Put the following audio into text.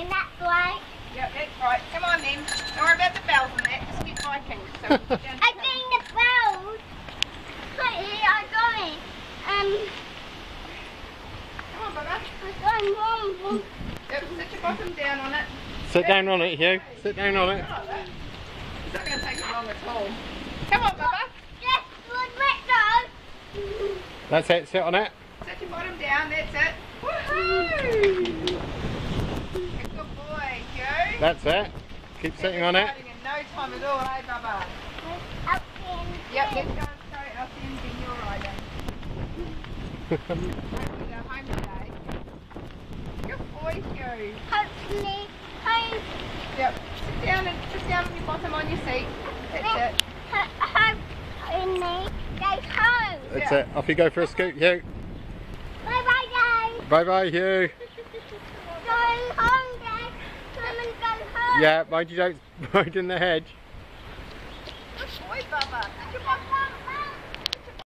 In that way. Yep, that's right. Come on then. Don't worry about the bells and that. Just keep hiking. So we can get down to I think the bells. Right here, I got it. Come on, Bubba. I got it wrong. Yep, sit your bottom down on it. Sit down on it, Hugh. Sit down on it. It's not going to take long at all. Come on, Bubba. Yes, one window. That's it, sit on it. Sit your bottom down. That's it. Woohoo! Good boy, Hugh. That's it. Keep sitting on it. In no time at all, eh, Bubba? Up in. Yep, let's go out the end and you're riding. Hopefully they're home today. Good boy, Hugh. Hopefully, home. Yep, sit down on your bottom on your seat. That's it. Hopefully, goes home. That's it. Off you go for a scoot, Hugh. Bye bye, guys. Bye bye, Hugh. Going home, guys. Come and go home. Yeah, mind you don't ride in the hedge. Good boy, Bubba. Sit your bottom.